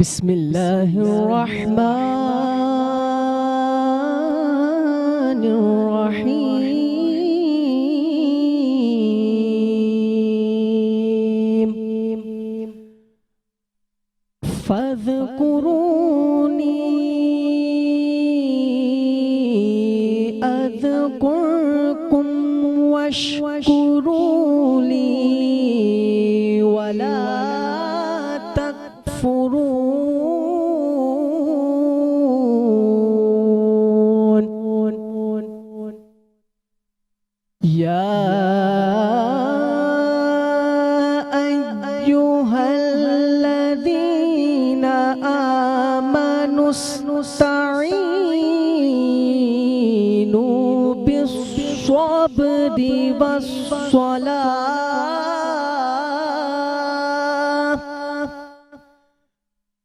بسم الله الرحمن الرحيم فاذكروني أذكركم واشكروا لي ولا تكفرون يا أيها الذين آمنوا استعينوا بالصبر والصلاة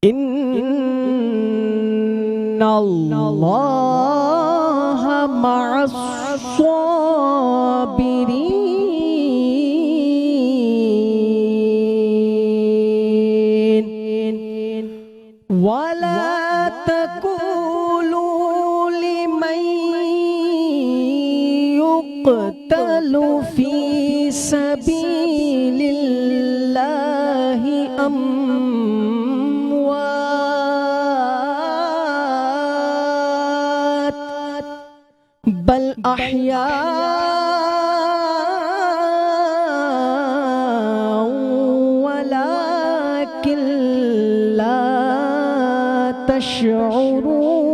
إن الله مع الصابرين ولا تقولوا لمن يقتل في سبيل الله أموات بل أحياء ولكن لا تشعرون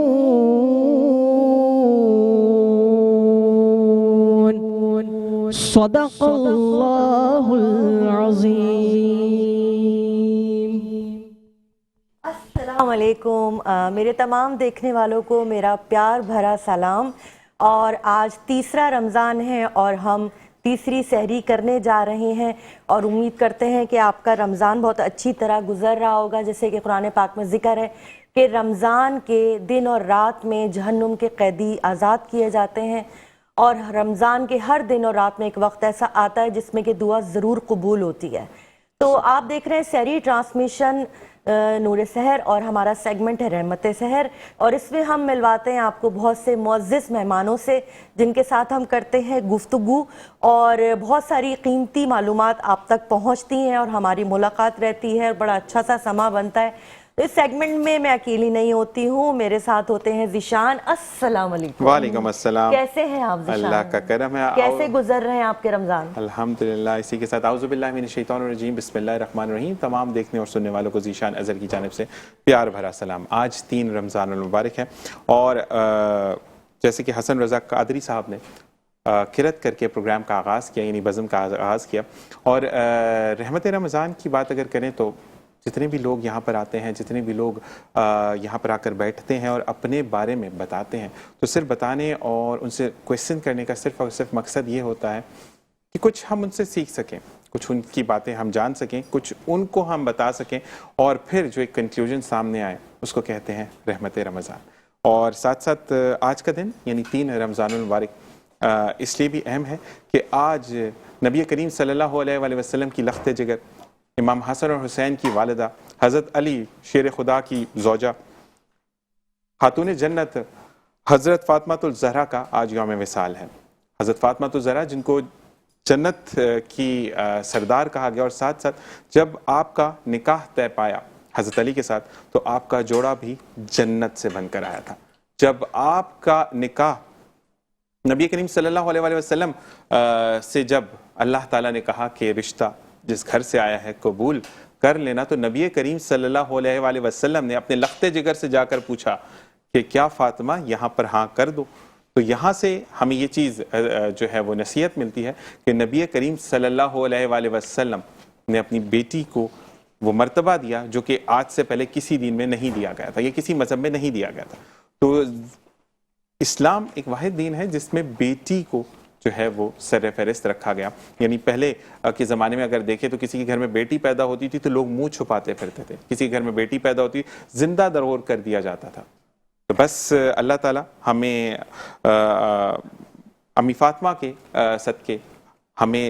صدق اللہ العظیم۔ السلام علیکم میرے تمام دیکھنے والوں کو میرا پیار بھرا سلام۔ اور آج تیسرا رمضان ہے اور ہم تیسری سحری کرنے جا رہے ہیں اور امید کرتے ہیں کہ آپ کا رمضان بہت اچھی طرح گزر رہا ہوگا۔ جیسے کہ قرآن پاک میں ذکر ہے کہ رمضان کے دن اور رات میں جہنم کے قیدی آزاد کیے جاتے ہیں، اور رمضان کے ہر دن اور رات میں ایک وقت ایسا آتا ہے جس میں کہ دعا ضرور قبول ہوتی ہے۔ تو آپ دیکھ رہے ہیں سحری ٹرانسمیشن نور سحر، اور ہمارا سیگمنٹ ہے رحمت سحر، اور اس میں ہم ملواتے ہیں آپ کو بہت سے معزز مہمانوں سے جن کے ساتھ ہم کرتے ہیں گفتگو، اور بہت ساری قیمتی معلومات آپ تک پہنچتی ہیں اور ہماری ملاقات رہتی ہے اور بڑا اچھا سا سما بنتا ہے۔ تو اس سیگمنٹ میں میں اکیلی نہیں ہوتی ہوں، میرے ساتھ ہوتے ہیں ذیشان۔ السلام علیکم۔ وعلیکم السلام۔ کیسے ہیں آپ ذیشان؟ اللہ کا کرم ہے۔ کیسے گزر رہے ہیں آپ کے رمضان؟ الحمدللہ۔ اسی کے ساتھ اعوذ باللہ من الشیطان الرجیم، بسم اللہ الرحمن الرحیم۔ تمام دیکھنے اور سننے والوں کو ذیشان اظہر کی جانب سے پیار بھرا سلام۔ آج 3 رمضان المبارک ہے، اور جیسے کہ حسن رضا قادری صاحب نے قرأت کر کے پروگرام کا آغاز کیا، یعنی بزم کا آغاز کیا، اور رحمت رمضان کی بات اگر کریں تو جتنے بھی لوگ یہاں پر آتے ہیں، جتنے بھی لوگ یہاں پر آ کر بیٹھتے ہیں اور اپنے بارے میں بتاتے ہیں، تو صرف بتانے اور ان سے کویسچن کرنے کا صرف اور صرف مقصد یہ ہوتا ہے کہ کچھ ہم ان سے سیکھ سکیں، کچھ ان کی باتیں ہم جان سکیں، کچھ ان کو ہم بتا سکیں، اور پھر جو ایک کنکلوژن سامنے آئے اس کو کہتے ہیں رحمت رمضان۔ اور ساتھ ساتھ آج کا دن یعنی 3 رمضان المبارک اس لیے بھی اہم ہے کہ آج نبی کریم صلی اللہ علیہ وآلہ وسلم کی لخت جگر امام حسن اور حسین کی والدہ حضرت علی شیر خدا کی زوجہ خاتون جنت حضرت فاطمہ الزہرا کا آج یوم وصال ہے۔ حضرت فاطمہ الزہرا جن کو جنت کی سردار کہا گیا، اور ساتھ ساتھ جب آپ کا نکاح طے پایا حضرت علی کے ساتھ تو آپ کا جوڑا بھی جنت سے بن کر آیا تھا۔ جب آپ کا نکاح نبی کریم صلی اللہ علیہ وآلہ وسلم سے جب اللہ تعالیٰ نے کہا کہ رشتہ جس گھر سے آیا ہے قبول کر لینا، تو نبی کریم صلی اللہ علیہ وآلہ وسلم نے اپنے لخت جگر سے جا کر پوچھا کہ کیا فاطمہ یہاں پر ہاں کر دو۔ تو یہاں سے ہمیں یہ چیز جو ہے وہ نصیحت ملتی ہے کہ نبی کریم صلی اللہ علیہ وآلہ وسلم نے اپنی بیٹی کو وہ مرتبہ دیا جو کہ آج سے پہلے کسی دین میں نہیں دیا گیا تھا، یا کسی مذہب میں نہیں دیا گیا تھا۔ تو اسلام ایک واحد دین ہے جس میں بیٹی کو جو ہے وہ سر فہرست رکھا گیا۔ یعنی پہلے کے زمانے میں اگر دیکھیں تو کسی کے گھر میں بیٹی پیدا ہوتی تھی تو لوگ منہ چھپاتے پھرتے تھے، کسی کے گھر میں بیٹی پیدا ہوتی زندہ درور کر دیا جاتا تھا۔ تو بس اللہ تعالیٰ ہمیں امی فاطمہ کے صدقے ہمیں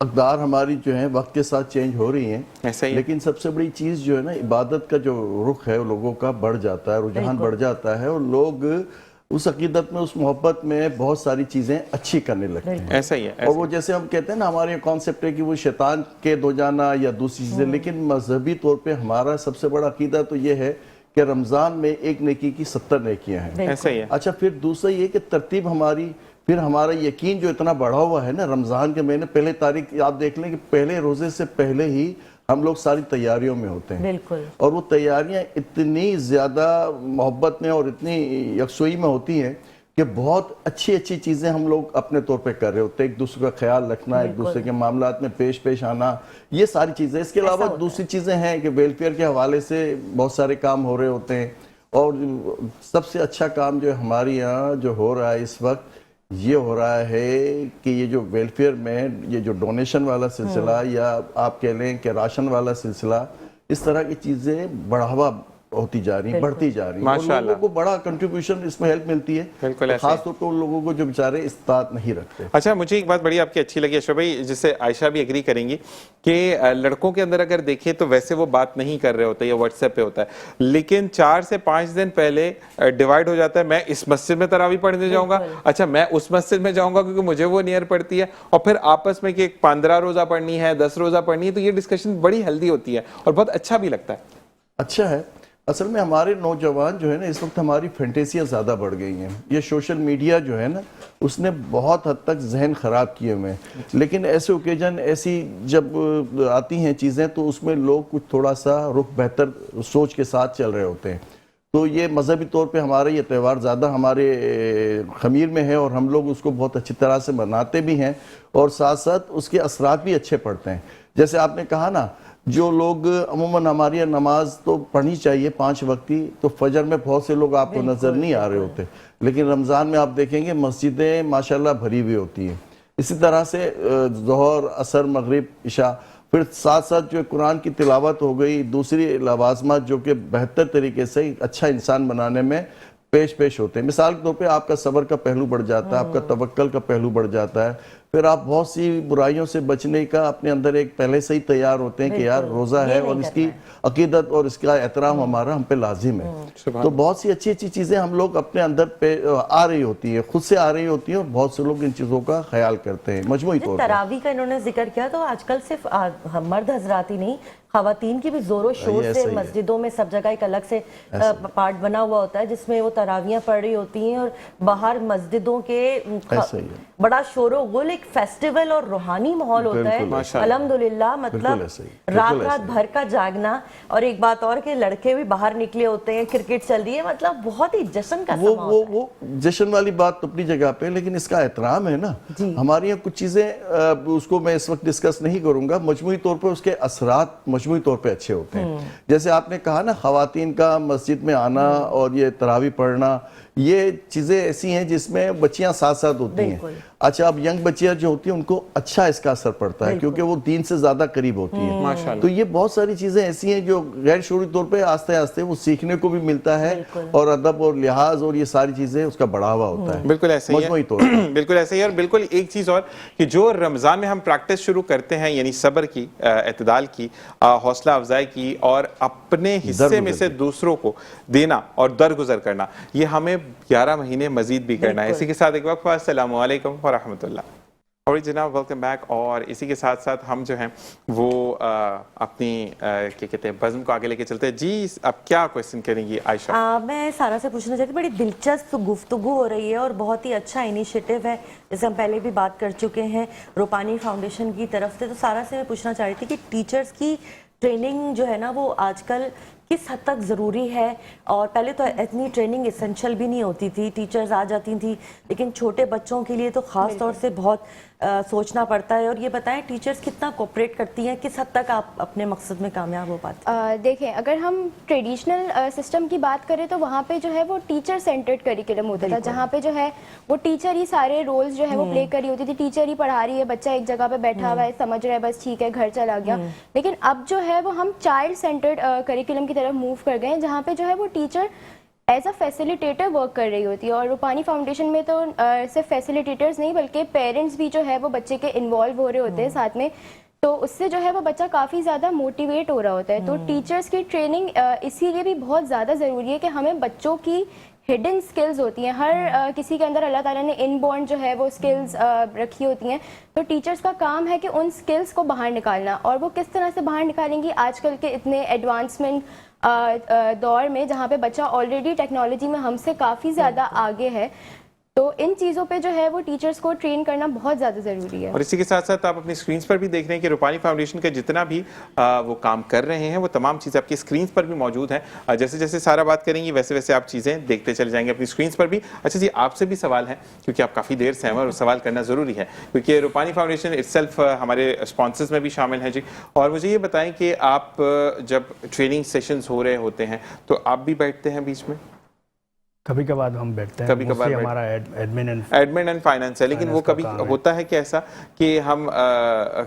اقدار ہماری جو ہیں وقت کے ساتھ چینج ہو رہی ہیں، ایسا ہی ہے۔ لیکن سب سے بڑی چیز جو ہے نا عبادت کا جو رخ ہے لوگوں کا بڑھ جاتا ہے، رجحان بڑھ جاتا ہے، اور لوگ اس عقیدت میں، اس محبت میں بہت ساری چیزیں اچھی کرنے لگتے ہیں۔ ایسا ہی ہے، اور وہ جیسے ہم کہتے ہیں نا، ہمارے کانسیپٹ ہے کہ وہ شیطان کے دو جانا یا دوسری چیزیں، لیکن مذہبی طور پہ ہمارا سب سے بڑا عقیدہ تو یہ ہے کہ رمضان میں ایک نیکی کی 70 نیکیاں ہیں۔ ایسا ہی ہے۔ اچھا، پھر دوسرا یہ کہ ترتیب ہماری، پھر ہمارا یقین جو اتنا بڑھا ہوا ہے نا، رمضان کے مہینے پہلے تاریخ آپ دیکھ لیں کہ پہلے روزے سے پہلے ہی ہم لوگ ساری تیاریوں میں ہوتے ہیں، بالکل، اور وہ تیاریاں اتنی زیادہ محبت میں اور اتنی یکسوئی میں ہوتی ہیں کہ بہت اچھی اچھی چیزیں ہم لوگ اپنے طور پہ کر رہے ہوتے ہیں، ایک دوسرے کا خیال رکھنا، ایک دوسرے کے معاملات میں پیش آنا، یہ ساری چیزیں۔ اس کے علاوہ دوسری چیزیں ہیں کہ ویلفیئر کے حوالے سے بہت سارے کام ہو رہے ہوتے ہیں، اور سب سے اچھا کام جو ہمارے یہاں جو ہو رہا ہے اس وقت، یہ ہو رہا ہے کہ یہ جو ویلفیئر میں یہ جو ڈونیشن والا سلسلہ، یا آپ کہہ لیں کہ راشن والا سلسلہ، اس طرح کی چیزیں بڑھاوا ہوتی جا رہی ہیں، بڑھتی جا رہی ہیں، اور لوگوں کو بڑا کنٹریبیوشن اس میں ہیلپ ملتی ہے، بالکل ایسے خاص طور پہ ان لوگوں کو جو بیچارے استطاعت نہیں رکھتے۔ اچھا، مجھے ایک بات بڑی آپ کی اچھی لگی اشرف بھائی، جس سے عائشہ بھی ایگری کریں گی، کہ لڑکوں کے اندر اگر دیکھیں تو ویسے وہ بات نہیں کر رہے ہوتے یا واٹس ایپ پہ ہوتا ہے، لیکن 4 سے 5 دن پہلے ڈیوائیڈ ہو جاتا ہے، میں اس مسجد میں تراویح پڑھنے جاؤں گا، اچھا میں اس مسجد میں جاؤں گا کیونکہ مجھے وہ نیئر پڑتی ہے، اور پھر آپس میں کہ 15 روزہ پڑھنی ہے، 10 روزہ پڑھنی ہے، تو یہ ڈسکشن بڑی ہیلدی ہوتی ہے اور بہت اچھا بھی لگتا ہے۔ اچھا ہے، اصل میں ہمارے نوجوان جو ہے نا اس وقت ہماری فینٹیسیاں زیادہ بڑھ گئی ہیں، یہ سوشل میڈیا جو ہے نا اس نے بہت حد تک ذہن خراب کیے ہوئے ہیں، لیکن ایسے اوکیجن ایسی جب آتی ہیں چیزیں تو اس میں لوگ کچھ تھوڑا سا رخ بہتر سوچ کے ساتھ چل رہے ہوتے ہیں۔ تو یہ مذہبی طور پہ ہمارا یہ تہوار زیادہ ہمارے خمیر میں ہے، اور ہم لوگ اس کو بہت اچھی طرح سے مناتے بھی ہیں، اور ساتھ ساتھ اس کے اثرات بھی اچھے پڑتے ہیں۔ جیسے آپ نے کہا نا، جو لوگ عموماً ہماری نماز تو پڑھنی چاہیے 5 وقتی، تو فجر میں بہت سے لوگ آپ کو نظر نہیں آ رہے ہوتے، لیکن رمضان میں آپ دیکھیں گے مسجدیں ماشاءاللہ بھری ہوئی ہوتی ہیں۔ اسی طرح سے ظہر، عصر، مغرب، عشاء، پھر ساتھ ساتھ جو قرآن کی تلاوت ہو گئی، دوسری لوازمات جو کہ بہتر طریقے سے اچھا انسان بنانے میں پیش ہوتے ہیں۔ مثال کے طور پہ آپ کا صبر کا پہلو بڑھ جاتا ہے، آپ کا توکل کا پہلو بڑھ جاتا ہے، پھر آپ بہت سی برائیوں سے بچنے کا اپنے اندر ایک پہلے سے ہی تیار ہوتے ہیں کہ یار روزہ ہے، اور اس کی عقیدت اور اس کا احترام ہمارا ہم پہ لازم ہے۔ تو بہت سی اچھی اچھی چیزیں ہم لوگ اپنے اندر پہ آ رہی ہوتی ہیں، خود سے آ رہی ہوتی ہیں، اور بہت سے لوگ ان چیزوں کا خیال کرتے ہیں مجموعی طور پر۔ تراویح کا انہوں نے ذکر کیا، تو آج کل صرف مرد حضرات ہی نہیں، خواتین کی بھی زور و شور سے مسجدوں میں سب جگہ ایک الگ سے پارٹ بنا ہوا ہوتا ہے جس میں وہ تراویحیں پڑھ رہی ہوتی ہیں، اور باہر مسجدوں کے بڑا شور و غل، ایک فیسٹیول اور روحانی ماحول ہوتا ہے الحمدللہ۔ مطلب رات رات بھر کا جاگنا، اور ایک بات اور کہ لڑکے بھی باہر نکلے ہوتے ہیں، کرکٹ چل رہی ہے، مطلب بہت ہی جشن کا سما ہوتا ہے۔ وہ جشن والی بات اپنی جگہ پہ، لیکن اس کا احترام ہے نا۔ ہمارے یہاں کچھ چیزیں اس کو میں اس وقت ڈسکس نہیں کروں گا، مجموعی طور پر اس کے اثرات مجموعی طور پہ اچھے ہوتے ہیں۔ جیسے آپ نے کہا نا، خواتین کا مسجد میں آنا اور یہ تراویح پڑھنا، یہ چیزیں ایسی ہیں جس میں بچیاں ساتھ ساتھ ہوتی ہیں۔ اچھا، اب ینگ بچیاں جو ہوتی ہیں ان کو اچھا اس کا اثر پڑتا ہے، کیونکہ وہ دین سے زیادہ قریب ہوتی ہیں۔ تو یہ بہت ساری چیزیں ایسی ہیں جو غیر شعوری طور پہ آہستہ آہستہ وہ سیکھنے کو بھی ملتا ہے، اور ادب اور لحاظ اور یہ ساری چیزیں اس کا بڑھاوا ہوتا ہے بالکل ایسے ہی مجموعی طور ہے۔ بالکل ایسے ہی ہے، اور بالکل ایک چیز اور کہ جو رمضان میں ہم پریکٹس شروع کرتے ہیں، یعنی صبر کی، اعتدال کی، حوصلہ افزائی کی، اور اپنے حصے میں سے دوسروں کو دینا اور درگزر کرنا، یہ ہمیں 11 مہینے مزید بھی کرنا ہے۔ اسی کے ساتھ ایک وقت السلام علیکم ورحمۃ اللہ۔ اور جناب ویلکم بیک، اور اسی کے ساتھ ساتھ ہم جو ہیں وہ اپنی کیا کہتے ہیں بزم کو آگے لے کے چلتے ہیں۔ جی اب کیا کویسچن کریں گی عائشہ؟ میں سارا سے پوچھنا چاہتی ہوں، بڑی دلچسپ گفتگو ہو رہی ہے اور بہت ہی اچھا انیشیٹو ہے، جیسے ہم پہلے بھی بات کر چکے ہیں روپانی فاؤنڈیشن کی طرف سے۔ تو سارا سے میں پوچھنا چاہ رہی تھی کہ ٹیچرز کی ٹریننگ جو ہے نا وہ آج کل کس حد تک ضروری ہے؟ اور پہلے تو اتنی ٹریننگ اسینشل بھی نہیں ہوتی تھی، ٹیچرز آ جاتی تھیں، لیکن چھوٹے بچوں کے لیے تو خاص طور سے بہت سوچنا پڑتا ہے۔ اور یہ بتائیں ٹیچرز کتنا کوپریٹ کرتی ہیں، کس حد تک آپ اپنے مقصد میں کامیاب ہو پاتے ہیں؟ دیکھیں، اگر ہم ٹریڈیشنل سسٹم کی بات کریں تو وہاں پہ جو ہے وہ ٹیچر سینٹرڈ کریکولم ہوتا تھا، جہاں پہ جو ہے وہ ٹیچر ہی سارے رولز جو ہے وہ پلے کر رہی ہوتی تھی، ٹیچر ہی پڑھا رہی ہے، بچہ ایک جگہ پہ بیٹھا ہوا ہے، سمجھ رہا ہے، بس ٹھیک ہے گھر چلا گیا۔ لیکن اب جو ہے وہ ہم چائلڈ سینٹرڈ کریکولم کی طرف موو کر گئے ہیں، جہاں پہ جو ہے وہ teacher as a facilitator work کر رہی ہوتی ہے. اور روپانی فاؤنڈیشن میں تو صرف فیسیلیٹیٹرز نہیں بلکہ پیرنٹس بھی جو ہے وہ بچے کے انوالو ہو رہے ہوتے ہیں ساتھ میں, تو اس سے جو ہے وہ بچہ کافی زیادہ موٹیویٹ ہو رہا ہوتا ہے. تو ٹیچرز کی ٹریننگ اسی لیے بھی بہت زیادہ ضروری ہے کہ ہمیں بچوں کی ہڈن اسکلز ہوتی ہیں, ہر کسی کے اندر اللہ تعالیٰ نے ان بورن جو ہے وہ اسکلز رکھی ہوتی ہیں, تو ٹیچرز کا کام ہے کہ ان اسکلز کو باہر نکالنا. اور وہ کس طرح سے باہر نکالیں گی آج کل کے اتنے ایڈوانسمنٹ دور میں جہاں پہ بچہ آلریڈی ٹیکنالوجی میں ہم سے کافی زیادہ آگے ہے, تو ان چیزوں پہ جو ہے وہ ٹیچرز کو ٹرین کرنا بہت زیادہ ضروری ہے. اور اسی کے ساتھ ساتھ آپ اپنی اسکرینس پر بھی دیکھ رہے ہیں کہ روپانی فاؤنڈیشن کا جتنا بھی وہ کام کر رہے ہیں وہ تمام چیزیں آپ کی اسکرینس پر بھی موجود ہیں. جیسے جیسے سارا بات کریں گی ویسے ویسے آپ چیزیں دیکھتے چلے جائیں گے اپنی اسکرینس پر بھی. اچھا جی, آپ سے بھی سوال ہے کیونکہ آپ کافی دیر سے ہیں اور سوال کرنا ضروری ہے کیونکہ روپانی فاؤنڈیشن اٹ سیلف ہمارے اسپانسرز میں بھی شامل ہے جی. اور مجھے یہ بتائیں کہ آپ جب ٹریننگ سیشنز ہو رہے ہوتے ہیں تو آپ بھی بیٹھتے ہیں بیچ میں؟ کبھی کبھار ہم بیٹھتے ہیں, کبھی کبھار ہمارا ایڈمن اینڈ فائنینس ہے, لیکن وہ کبھی ہوتا ہے کہ ایسا کہ ہم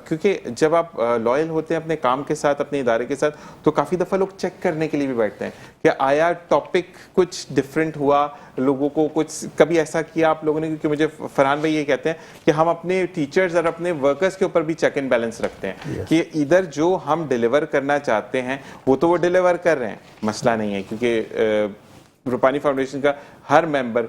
کیونکہ جب آپ لائل ہوتے ہیں اپنے کام کے ساتھ اپنے ادارے کے ساتھ تو کافی دفعہ لوگ چیک کرنے کے لیے بھی بیٹھتے ہیں کہ آیا ٹاپک کچھ ڈفرینٹ ہوا, لوگوں کو کچھ کبھی ایسا کیا آپ لوگوں نے, کیونکہ مجھے فرحان بھائی یہ کہتے ہیں کہ ہم اپنے ٹیچرز اور اپنے ورکرز کے اوپر بھی چیک اینڈ بیلنس رکھتے ہیں کہ ادھر جو ہم ڈیلیور کرنا چاہتے ہیں وہ تو وہ ڈیلیور کر رہے ہیں, مسئلہ نہیں ہے. کیونکہ روپانی فاؤنڈیشن کا ہر ممبر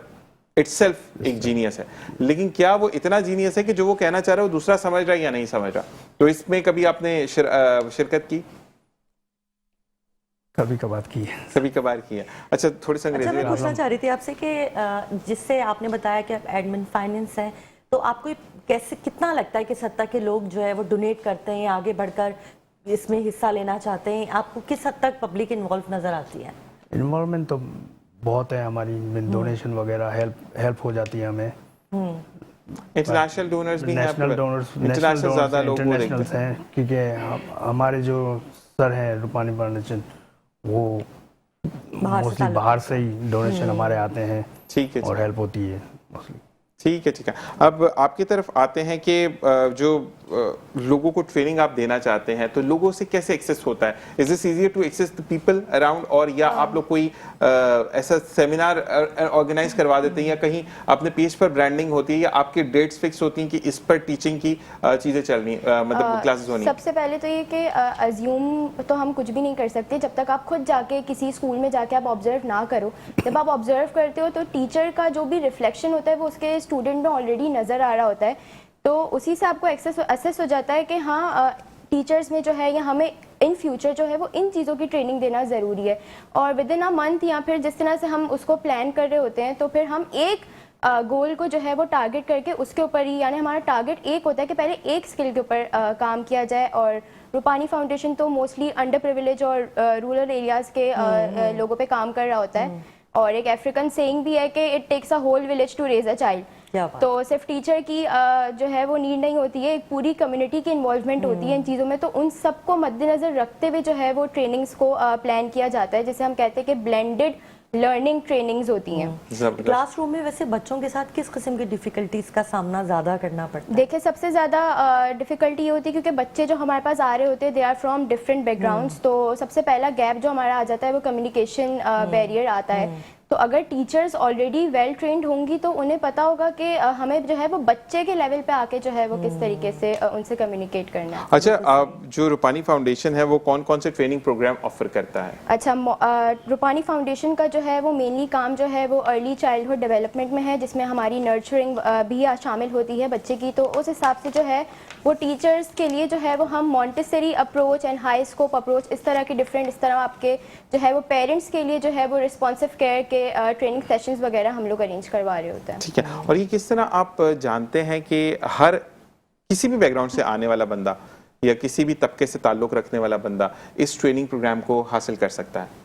اٹ سیلف ایک جینیس ہے, لیکن کیا وہ اتنا جینیس ہے کہ جو وہ کہنا چاہ رہا ہے وہ دوسرا سمجھ رہا ہے یا نہیں سمجھ رہا. تو اس میں کبھی آپ نے شرکت کی؟ کبھی کبھار کی ہے. کبھی کبھار کی ہے. اچھا تھوڑی سی انگریزی میں پوچھنا چاہ رہی تھی آپ سے کہ جس سے آپ نے بتایا کہ آپ ایڈمن فائنینس ہیں, تو آپ کو کیسے کتنا لگتا ہے کس حد تک کہ لوگ جو ہے وہ ڈونیٹ کرتے ہیں, آگے بڑھ کر اس میں حصہ لینا چاہتے ہیں, آپ کو کس حد تک پبلک انوالو نظر آتی ہے؟ انوالومنٹ تو بہت ہے ہماری, ڈونیشن وغیرہ ہیلپ ہو جاتی ہے ہمیں. انٹرنیشنل ڈونرز بھی ہیں, نیشنل ڈونرز انٹرنیشنل زیادہ لوگ انٹرنیشنلز ہیں, کیونکہ ہمارے جو سر ہیں روپانی فاؤنڈیشن وہ موسٹلی باہر سے ہی ڈونیشن ہمارے آتے ہیں اور ہیلپ ہوتی ہے موسٹلی. ٹھیک ہے ٹھیک ہے. اب آپ کی طرف آتے ہیں کہ جو لوگوں کو ٹریننگ آپ دینا چاہتے ہیں تو لوگوں سے کیسے ایکسیس ہوتا ہے؟ Is it easier to access the people around, اور یا آپ لوگ کوئی ایسا سیمینار آرگنائز کروا دیتے ہیں یا کہیں اپنے پیج پر برانڈنگ ہوتی ہے یا آپ کی ڈیٹس فکس ہوتی ہیں کہ اس پر ٹیچنگ کی چیزیں چلنی مطلب کلاسز ہونی؟ سب سے پہلے تو یہ کہ ازیوم تو ہم کچھ بھی نہیں کر سکتے جب تک آپ خود جا کے کسی اسکول میں جا کے آپ آبزرو نہ کرو. جب آپ آبزرو کرتے ہو تو ٹیچر کا جو بھی ریفلیکشن ہوتا ہے وہ اس کے اسٹوڈنٹ میں آلریڈی نظر آ رہا ہوتا ہے, تو اسی سے آپ کو ایکسیس ہو جاتا ہے کہ ہاں ٹیچرز میں جو ہے یا ہمیں ان فیوچر جو ہے وہ ان چیزوں کی ٹریننگ دینا ضروری ہے. اور ود ان اے منتھ یا پھر جس طرح سے ہم اس کو پلان کر رہے ہوتے ہیں تو پھر ہم ایک گول کو جو ہے وہ ٹارگٹ کر کے اس کے اوپر ہی, یعنی ہمارا ٹارگٹ ایک ہوتا ہے کہ پہلے ایک اسکل کے اوپر کام کیا جائے. اور روپانی فاؤنڈیشن تو موسٹلی انڈر پریویلیج اور رورل ایریاز کے لوگوں پہ کام کر رہا ہوتا ہے. اور ایک افریقن سیئنگ بھی ہے کہ it takes a whole village to raise a child. تو صرف ٹیچر کی جو ہے وہ نیڈ نہیں ہوتی ہے, ایک پوری کمیونٹی کی انوالومنٹ ہوتی ہے ان چیزوں میں. تو ان سب کو مد نظر رکھتے ہوئے جو ہے وہ ٹریننگز کو پلان کیا جاتا ہے, جسے ہم کہتے ہیں کہ بلینڈڈ لرننگ ٹریننگز ہوتی ہیں. کلاس روم میں ویسے بچوں کے ساتھ کس قسم کی ڈیفیکلٹیز کا سامنا زیادہ کرنا پڑتا ہے؟ دیکھیں سب سے زیادہ ڈیفیکلٹی یہ ہوتی ہے کیونکہ بچے جو ہمارے پاس آ رہے ہوتے ہیں they are from different backgrounds. تو سب سے پہلا گیپ جو ہمارا آ جاتا ہے وہ کمیونیکیشن بیریئر آتا ہے. تو اگر ٹیچرز آلریڈی ویل ٹرینڈ ہوں گی تو انہیں پتہ ہوگا کہ ہمیں جو ہے وہ بچے کے لیول پہ آ کے جو ہے وہ کس طریقے سے ان سے کمیونیکیٹ کرنا ہے. اچھا, جو روپانی فاؤنڈیشن ہے وہ کون کون سے ٹریننگ پروگرام آفر کرتا ہے؟ اچھا, روپانی فاؤنڈیشن کا جو ہے وہ مینلی کام جو ہے وہ ارلی چائلڈہڈ ڈیولپمنٹ میں ہے, جس میں ہماری نرچرنگ بھی شامل ہوتی ہے بچے کی. تو اس حساب سے جو ہے وہ ٹیچرز کے لیے جو ہے وہ ہم Montessori approach and high scope approach اس طرح کی ڈفرینٹ, اس طرح آپ کے جو ہے وہ پیرنٹس کے لیے جو ہے وہ رسپانسو کیئر کے ٹریننگ سیشنز وغیرہ ہم لوگ ارینج کروا رہے ہوتے ہیں. ٹھیک ہے. اور یہ کس طرح آپ جانتے ہیں کہ ہر کسی بھی بیک گراؤنڈ سے آنے والا بندہ یا کسی بھی طبقے سے تعلق رکھنے والا بندہ اس ٹریننگ پروگرام کو حاصل کر سکتا ہے؟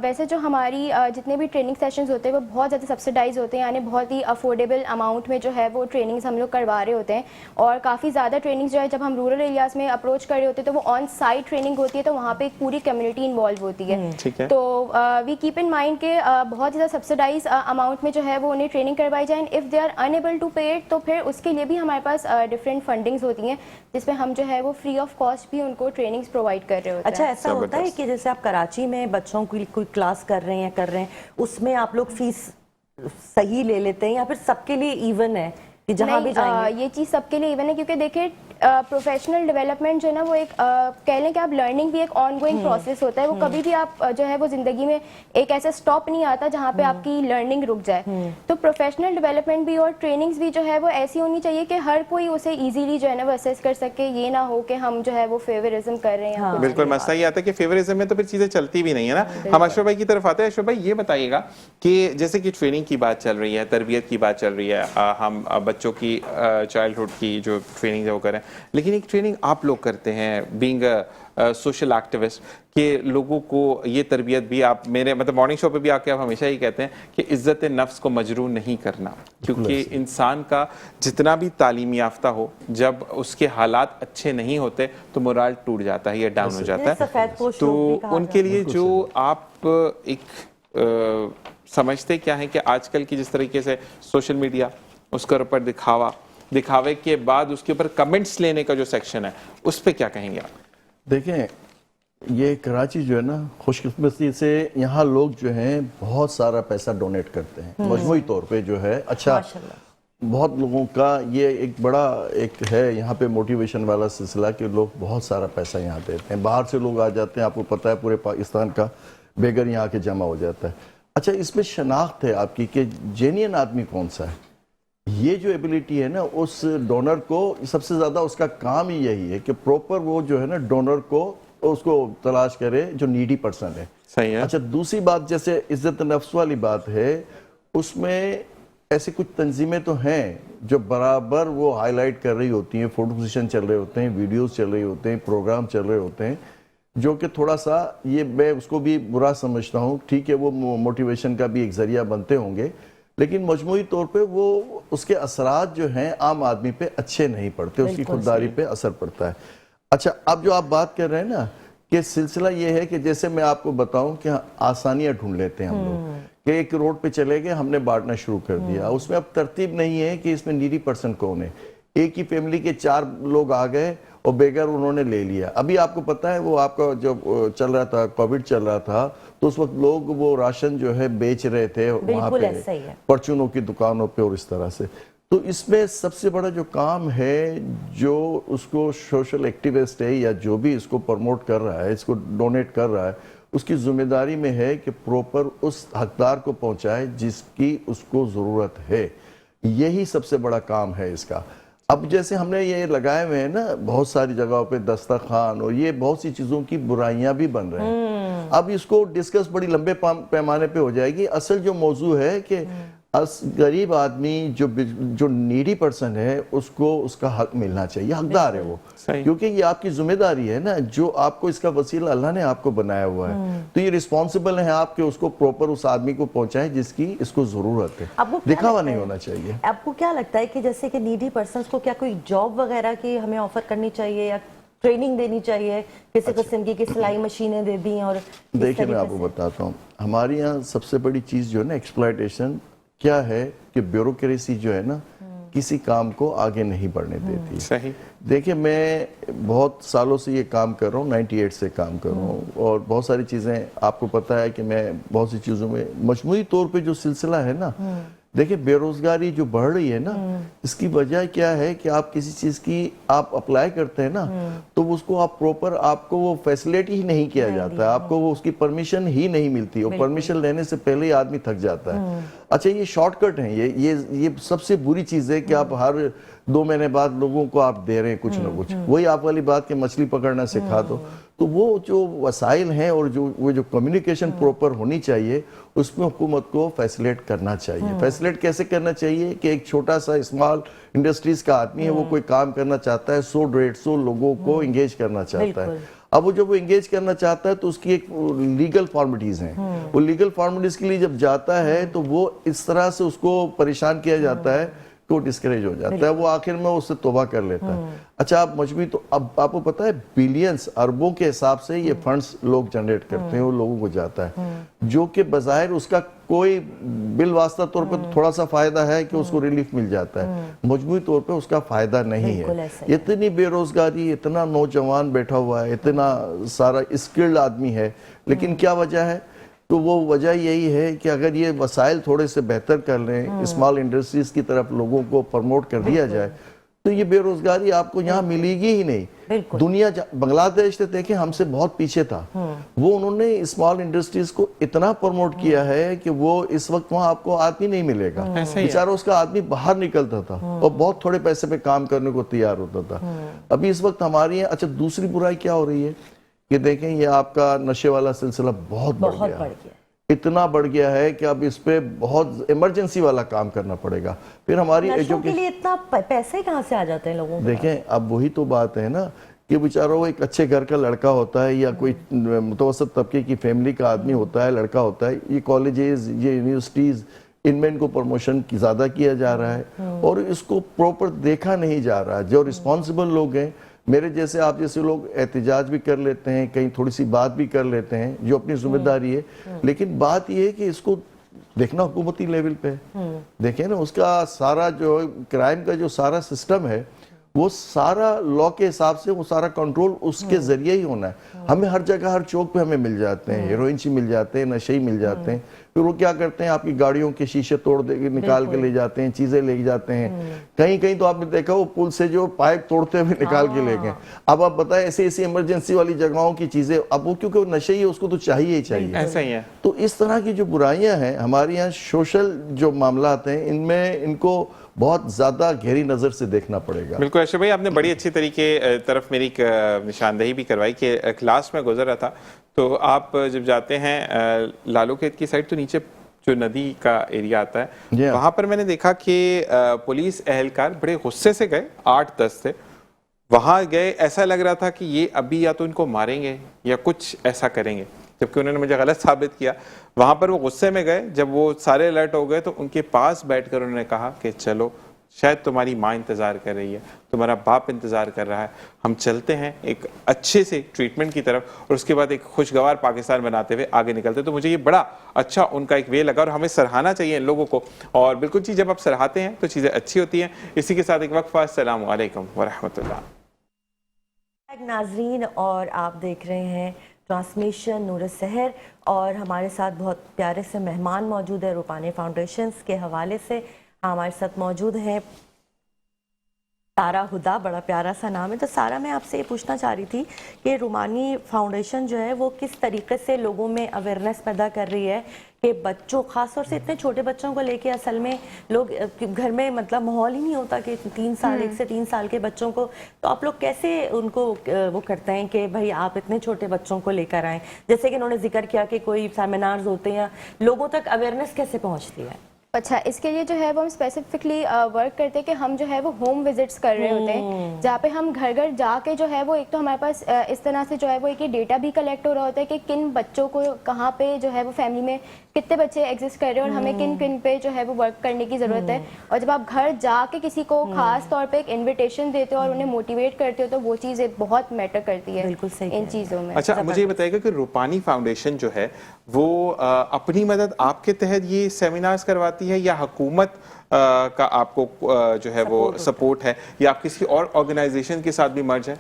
ویسے جو ہماری جتنے بھی ٹریننگ سیشنز ہوتے ہیں وہ بہت زیادہ سبسڈائز ہوتے ہیں, یعنی بہت ہی افورڈیبل اماؤنٹ میں جو ہے وہ ٹریننگز ہم لوگ کروا رہے ہوتے ہیں. اور کافی زیادہ ٹریننگز جو ہے جب ہم رورل ایریاز میں اپروچ کر رہے ہوتے ہیں تو وہ آن سائٹ ٹریننگ ہوتی ہے, تو وہاں پہ ایک پوری کمیونٹی انوالو ہوتی ہے. تو وی کیپ ان مائنڈ کہ بہت زیادہ سبسڈائز اماؤنٹ میں جو ہے وہ انہیں ٹریننگ کروائی جائے. If they are unable to pay it تو پھر اس کے لیے بھی ہمارے پاس ڈفرینٹ فنڈنگز ہوتی ہیں جس میں ہم جو ہے وہ فری آف کاسٹ بھی ان کو ٹریننگز پرووائڈ کر رہے ہوتے ہیں. اچھا, ایسا ہوتا ہے کہ جیسے آپ کراچی میں بچوں کوئی کلاس کر رہے ہیں اس میں آپ لوگ فیس صحیح لے لیتے ہیں یا پھر سب کے لیے ایون ہے کہ جہاں بھی جائیں گے؟ یہ چیز سب کے لیے ایون ہے کیونکہ دیکھیں پروفیشنل ڈیولپمنٹ جو ہے نا وہ ایک کہہ لیں کہ آپ لرننگ بھی ایک آن گوئنگ پروسیس ہوتا ہے. وہ کبھی بھی آپ جو ہے وہ زندگی میں ایک ایسا اسٹاپ نہیں آتا جہاں پہ آپ کی لرننگ رک جائے. تو پروفیشنل ڈیولپمنٹ بھی اور ٹریننگز بھی جو ہے وہ ایسی ہونی چاہیے کہ ہر کوئی اسے ایزیلی جو ہے نا وہ اسیس کر سکے. یہ نہ ہو کہ ہم جو ہے وہ فیورزم کر رہے ہیں. بالکل مسئلہ یہ آتا ہے کہ فیورزم میں تو پھر چیزیں چلتی بھی نہیں ہے نا. ہم اشرف بھائی کی طرف آتے ہیں. اشرف بھائی یہ بتائیے گا کہ جیسے کہ ٹریننگ کی بات چل رہی ہے, تربیت کی بات چل رہی ہے, ہم بچوں کی چائلڈہڈ کی جو ٹریننگ ہے وہ کریں, لیکن ایک ٹریننگ آپ لوگ کرتے ہیں بینگ سوشل ایکٹیوسٹ کہ لوگوں کو یہ تربیت بھی آپ میرے مطلب مارننگ شو پہ بھی آ کے آپ ہمیشہ ہی کہتے ہیں کہ عزت نفس کو مجروح نہیں کرنا, کیونکہ انسان کا جتنا بھی تعلیم یافتہ ہو جب اس کے حالات اچھے نہیں ہوتے تو مورال ٹوٹ جاتا ہے یا ڈاؤن ہو جاتا ہے. تو ان کے لیے جو آپ ایک سمجھتے کیا ہے کہ آج کل کی جس طریقے سے سوشل میڈیا اس کے اوپر دکھاوے کے بعد اس کے اوپر کمنٹس لینے کا جو سیکشن ہے اس پہ کیا کہیں گے آپ؟ دیکھیں یہ کراچی جو ہے نا خوش قسمتی سے یہاں لوگ جو ہیں بہت سارا پیسہ ڈونیٹ کرتے ہیں مجموعی طور پہ جو ہے. اچھا بہت لوگوں کا یہ ایک بڑا ایک ہے یہاں پہ موٹیویشن والا سلسلہ کہ لوگ بہت سارا پیسہ یہاں دیتے ہیں. باہر سے لوگ آ جاتے ہیں, آپ کو پتہ ہے پورے پاکستان کا بیگر یہاں کے جمع ہو جاتا ہے. اچھا اس میں شناخت ہے آپ کی کہ جینین آدمی کون سا ہے. یہ جو ایبیلٹی ہے نا اس ڈونر کو سب سے زیادہ اس کا کام ہی یہی ہے کہ پروپر وہ جو ہے نا ڈونر کو اس کو تلاش کرے جو نیڈی پرسن ہے. صحیح ہے. اچھا دوسری بات جیسے عزت نفس والی بات ہے, اس میں ایسے کچھ تنظیمیں تو ہیں جو برابر وہ ہائی لائٹ کر رہی ہوتی ہیں, فوٹو سیشن چل رہے ہوتے ہیں, ویڈیوز چل رہے ہوتے ہیں, پروگرام چل رہے ہوتے ہیں, جو کہ تھوڑا سا یہ میں اس کو بھی برا سمجھتا ہوں. ٹھیک ہے وہ موٹیویشن کا بھی ایک ذریعہ بنتے ہوں گے, لیکن مجموعی طور پہ وہ اس کے اثرات جو ہیں عام آدمی پہ اچھے نہیں پڑتے, اس کی خودداری پہ اثر پڑتا ہے. اچھا اب جو آپ بات کر رہے ہیں نا کہ سلسلہ یہ ہے کہ جیسے میں آپ کو بتاؤں کہ آسانیاں ڈھونڈ لیتے ہیں ہم لوگ کہ ایک روڈ پہ چلے گئے, ہم نے بانٹنا شروع کر دیا. اس میں اب ترتیب نہیں ہے کہ اس میں نیڈی پرسن کون ہے. ایک ہی فیملی کے 4 لوگ آ گئے اور بیگر انہوں نے لے لیا. ابھی آپ کو پتا ہے وہ آپ کا جب چل رہا تھا کووڈ چل رہا تھا تو اس وقت لوگ وہ راشن جو ہے بیچ رہے تھے وہاں پہ پرچونوں کی دکانوں پہ اور اس طرح سے. تو اس میں سب سے بڑا جو کام ہے جو اس کو سوشل ایکٹیوسٹ ہے یا جو بھی اس کو پروموٹ کر رہا ہے, اس کو ڈونیٹ کر رہا ہے, اس کی ذمہ داری میں ہے کہ پروپر اس حقدار کو پہنچائے جس کی اس کو ضرورت ہے. یہی سب سے بڑا کام ہے اس کا. اب جیسے ہم نے یہ لگائے ہوئے ہیں نا بہت ساری جگہوں پہ دسترخوان اور یہ بہت سی چیزوں کی برائیاں بھی بن رہے ہیں. اب اس کو ڈسکس بڑی لمبے پیمانے پہ ہو جائے گی. اصل جو موضوع ہے کہ غریب آدمی جو نیڈی پرسن ہے اس کو اس کا حق ملنا چاہیے, حقدار ہے وہ, کیونکہ یہ آپ کی ذمہ داری ہے نا, جو آپ کو اس کا وسیلہ اللہ نے آپ کو بنایا ہوا ہے, تو یہ رسپانسبل ہے آپ کہ اس کو پروپر اس آدمی کو پہنچائیں جس کی اس کو ضرورت ہے. دکھاوا نہیں ہونا چاہیے. آپ کو کیا لگتا ہے کہ جیسے کہ نیڈی پرسنز کو کیا کوئی جاب وغیرہ کی ہمیں آفر کرنی چاہیے یا ٹریننگ دینی چاہیے, کسی قسم کی سلائی مشینیں دے دیں؟ اور دیکھیں میں آپ کو بتاتا ہوں, ہمارے یہاں سب سے بڑی چیز جو ہے نا ایکسپلائٹیشن کیا ہے کہ بیوروکریسی جو ہے نا کسی کام کو آگے نہیں بڑھنے دیتی. صحیح. دیکھیں میں بہت سالوں سے یہ کام کر رہا ہوں, 98 سے کام کر رہا ہوں, اور بہت ساری چیزیں آپ کو پتہ ہے کہ میں بہت سی چیزوں میں مجموعی طور پہ جو سلسلہ ہے نا, دیکھیں بے روزگاری جو بڑھ رہی ہے نا, اس کی وجہ کیا ہے کہ آپ کسی چیز کی آپ اپلائی کرتے ہیں نا تو اس کو آپ پروپر آپ کو وہ فیسلیٹ ہی نہیں کیا جاتا ہے, آپ کو وہ اس کی پرمیشن ہی نہیں ملتی, اور پرمیشن لینے سے پہلے ہی آدمی تھک جاتا ہے. اچھا یہ شارٹ کٹ ہیں, یہ سب سے بری چیز ہے کہ آپ ہر 2 مہینے بعد لوگوں کو آپ دے رہے ہیں کچھ نہ کچھ. وہی آپ والی بات کہ مچھلی پکڑنا سکھا دو. تو وہ جو وسائل ہیں اور وہ جو کمیونیکیشن پروپر ہونی چاہیے اس میں حکومت کو فیسلیٹ کرنا چاہیے. فیسلیٹ کیسے کرنا چاہیے کہ ایک چھوٹا سا اسمال انڈسٹریز کا آدمی ہے, وہ کوئی کام کرنا چاہتا ہے, 100-150 لوگوں کو انگیج کرنا چاہتا ہے. اب وہ جب وہ انگیج کرنا چاہتا ہے تو اس کی ایک لیگل فارمیلٹیز ہیں. وہ لیگل فارمیلٹیز کے لیے جب جاتا ہے تو وہ اس طرح سے اس کو پریشان کیا جاتا ہے کہ وہ ڈسکریج ہو جاتا ہے, وہ آخر میں اس سے توبہ کر لیتا ہے. اچھا آپ مجموعی تو اب آپ کو پتہ ہے بلینز اربوں کے حساب سے یہ فنڈز لوگ جنریٹ کرتے ہیں, وہ لوگوں کو جاتا ہے, جو کہ بظاہر اس کا کوئی بالواسطہ طور پہ تھوڑا سا فائدہ ہے کہ اس کو ریلیف مل جاتا ہے, مجموعی طور پہ اس کا فائدہ نہیں ہے. اتنی بے روزگاری, اتنا نوجوان بیٹھا ہوا ہے, اتنا سارا اسکلڈ آدمی ہے, لیکن کیا وجہ ہے تو وہ وجہ یہی ہے کہ اگر یہ وسائل تھوڑے سے بہتر کر لیں، اسمال انڈسٹریز کی طرف لوگوں کو پروموٹ کر دیا جائے تو یہ بے روزگاری آپ کو یہاں ملے گی ہی نہیں. دنیا بنگلہ دیش دیکھیں ہم سے بہت پیچھے تھا، وہ انہوں نے اسمال انڈسٹریز کو اتنا پروموٹ کیا ہے کہ وہ اس وقت وہاں آپ کو آدمی نہیں ملے گا. بیچارہ اس کا آدمی باہر نکلتا تھا اور بہت تھوڑے پیسے پہ کام کرنے کو تیار ہوتا تھا. ابھی اس وقت ہماری یہاں اچھا دوسری برائی کیا ہو رہی ہے کہ دیکھیں یہ آپ کا نشے والا سلسلہ بہت بڑھ گیا، اتنا بڑھ گیا ہے کہ اب اس پہ بہت ایمرجنسی والا کام کرنا پڑے گا. پھر ہماری نشوں کے لیے اتنا پیسے کہاں سے آ جاتے ہیں لوگوں کو؟ دیکھیں اب وہی تو بات ہے نا کہ بیچارہ وہ ایک اچھے گھر کا لڑکا ہوتا ہے یا کوئی متوسط طبقے کی فیملی کا آدمی ہوتا ہے، لڑکا ہوتا ہے، یہ کالجز یہ یونیورسٹیز ان میں ان کو پروموشن زیادہ کیا جا رہا ہے اور اس کو پروپر دیکھا نہیں جا رہا. جو رسپانسبل لوگ ہیں میرے جیسے آپ جیسے لوگ احتجاج بھی کر لیتے ہیں، کہیں تھوڑی سی بات بھی کر لیتے ہیں جو اپنی ذمہ داری ہے، لیکن بات یہ ہے کہ اس کو دیکھنا حکومتی لیول پہ دیکھیں نا اس کا سارا جو کرائم کا جو سارا سسٹم ہے وہ سارا لا کے حساب سے وہ سارا کنٹرول اس کے ذریعے ہی ہونا ہے. ہمیں ہر جگہ ہر چوک پہ ہمیں مل جاتے ہیں، ہیروئنچی مل جاتے ہیں، نشئی مل جاتے ہیں. پھر وہ کیا کرتے ہیں آپ کی گاڑیوں کے شیشے توڑ دے کے نکال کے لے جاتے ہیں، چیزیں لے جاتے ہیں. کہیں کہیں تو آپ نے دیکھا وہ پل سے جو پائپ توڑتے ہوئے نکال کے لے گئے. اب آپ بتائیں ایسی ایمرجنسی والی جگہوں کی چیزیں اب وہ کیونکہ وہ نشئی ہے اس کو تو چاہیے ہی چاہیے. ایسا ہی ہے. تو اس طرح کی جو برائیاں ہیں ہمارے یہاں سوشل جو معاملات ہیں ان میں ان کو بہت زیادہ گہری نظر سے دیکھنا پڑے گا. بالکل اشرف بھائی آپ نے بڑی اچھی طریقے طرف میری نشاندہی بھی کروائی کہ کلاس میں گزر رہا تھا تو آپ جب جاتے ہیں لالو کھیت کی سائڈ تو نیچے جو ندی کا ایریا آتا ہے وہاں پر میں نے دیکھا کہ پولیس اہلکار بڑے غصے سے گئے، 8-10 تھے وہاں گئے. ایسا لگ رہا تھا کہ یہ ابھی یا تو ان کو ماریں گے یا کچھ ایسا کریں گے، جبکہ انہوں نے مجھے غلط ثابت کیا. وہاں پر وہ غصے میں گئے، جب وہ سارے الرٹ ہو گئے تو ان کے پاس بیٹھ کر انہوں نے کہا کہ چلو شاید تمہاری ماں انتظار کر رہی ہے، تمہارا باپ انتظار کر رہا ہے، ہم چلتے ہیں ایک اچھے سے ٹریٹمنٹ کی طرف اور اس کے بعد ایک خوشگوار پاکستان بناتے ہوئے آگے نکلتے. تو مجھے یہ بڑا اچھا ان کا ایک وے لگا اور ہمیں سراہنا چاہیے ان لوگوں کو. اور بالکل چیز جب آپ سراہتے ہیں تو چیزیں اچھی ہوتی ہیں. اسی کے ساتھ ایک وقفہ. السلام علیکم ورحمۃ اللہ. ناظرین اور آپ دیکھ رہے ہیں ٹرانسمیشن نور سحر اور ہمارے ساتھ بہت پیارے سے مہمان موجود ہے روپانی فاؤنڈیشنز کے حوالے سے. ہمارے ساتھ موجود ہیں سارہ ہدا، بڑا پیارا سا نام ہے. تو سارہ میں آپ سے یہ پوچھنا چاہ رہی تھی کہ رومانی فاؤنڈیشن جو ہے وہ کس طریقے سے لوگوں میں اویئرنیس پیدا کر رہی ہے کہ بچوں خاص طور سے اتنے چھوٹے بچوں کو لے کے اصل میں لوگ گھر میں مطلب ماحول ہی نہیں ہوتا کہ 1 سے 3 سال کے بچوں کو، تو آپ لوگ کیسے ان کو وہ کرتے ہیں کہ بھائی آپ اتنے چھوٹے بچوں کو لے کر آئیں؟ جیسے کہ انہوں نے ذکر کیا کہ کوئی سیمینارز ہوتے ہیں، لوگوں تک اویئرنیس کیسے پہنچتی ہے؟ اچھا، اس کے لیے جو ہے وہ ہم اسپیسیفکلی ورک کرتے ہیں کہ ہم جو ہے وہ ہوم وزٹس کر رہے ہوتے ہیں جہاں پہ ہم گھر گھر جا کے جو ہے وہ ایک تو ہمارے پاس اس طرح سے جو ہے وہ ایک ڈیٹا بھی کلیکٹ ہو رہا ہوتا ہے کہ کن بچوں کو کہاں پہ جو ہے وہ فیملی میں کتنے بچے ایگزسٹ کر رہے ہیں اور ہمیں کن کن پہ جو ہے وہ ورک کرنے کی ضرورت ہے. اور جب آپ گھر جا کے کسی کو خاص طور پہ ایک انویٹیشن دیتے ہو اور انہیں موٹیویٹ کرتے ہو تو وہ چیز بہت میٹر کرتی ہے بالکل صحیح ان چیزوں میں. اچھا مجھے یہ بتائیے گا کہ روپانی فاؤنڈیشن جو ہے وہ اپنی مدد آپ کے تحت یہ سیمینارز کرواتی ہے یا حکومت کا آپ کو جو ہے وہ سپورٹ ہے یا آپ کسی اور آرگنائزیشن کے ساتھ بھی مرج ہے؟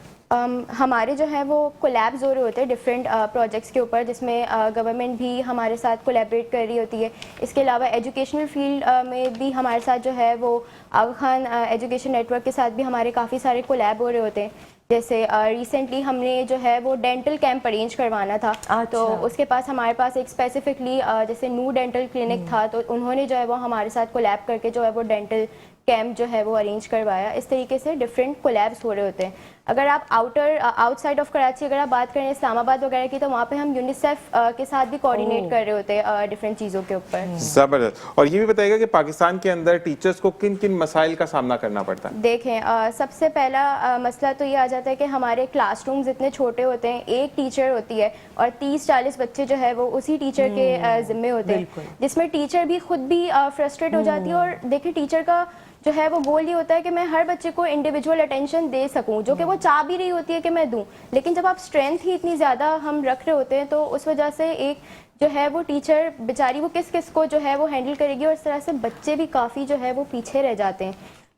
ہمارے جو ہے وہ کولیبز ہو رہے ہوتے ہیں ڈفرینٹ پروجیکٹس کے اوپر جس میں گورنمنٹ بھی ہمارے ساتھ کولیبریٹ کر رہی ہوتی ہے. اس کے علاوہ ایجوکیشنل فیلڈ میں بھی ہمارے ساتھ جو ہے وہ آغا خان ایجوکیشن نیٹ ورک کے ساتھ بھی ہمارے کافی سارے کولیب ہو رہے ہوتے ہیں. جیسے ریسنٹلی ہم نے جو ہے وہ ڈینٹل کیمپ ارینج کروانا تھا تو اس کے پاس ہمارے پاس ایک اسپیسیفکلی جیسے نو ڈینٹل کلینک تھا تو انہوں نے جو ہے وہ ہمارے ساتھ کولیب کر کے جو ہے وہ ڈینٹل کیمپ جو ہے وہ ارینج کروایا. اس طریقے سے ڈفرینٹ کولیبس ہو رہے ہوتے ہیں. اگر آپ آؤٹ سائڈ آف کراچی اگر آپ بات کریں اسلام آباد وغیرہ کی تو وہاں پہ ہم یونیسیف کے ساتھ بھی کوآرڈینیٹ کر رہے ہوتے ہیں ڈفرینٹ چیزوں کے اوپر. زبردست. اور یہ بھی بتائے گا کہ پاکستان کے اندر ٹیچرز کو کن کن مسائل کا سامنا کرنا پڑتا ہے؟ دیکھیں سب سے پہلا مسئلہ تو یہ آ جاتا ہے کہ ہمارے کلاس رومز اتنے چھوٹے ہوتے ہیں، ایک ٹیچر ہوتی ہے اور 30-40 بچے جو ہے وہ اسی ٹیچر کے ذمے ہوتے ہیں جس میں ٹیچر بھی خود بھی فرسٹریٹ ہو جاتی ہے. اور دیکھیں ٹیچر کا جو ہے وہ گول یہ ہوتا ہے کہ میں ہر بچے کو انڈیویجول اٹینشن دے سکوں جو کہ وہ چاہ بھی رہی ہوتی ہے کہ میں دوں، لیکن جب آپ اسٹرینتھ ہی اتنی زیادہ ہم رکھ رہے ہوتے ہیں تو اس وجہ سے ایک جو ہے وہ ٹیچر بیچاری وہ کس کو جو ہے وہ ہینڈل کرے گی اور اس طرح سے بچے بھی کافی جو ہے وہ پیچھے رہ جاتے ہیں.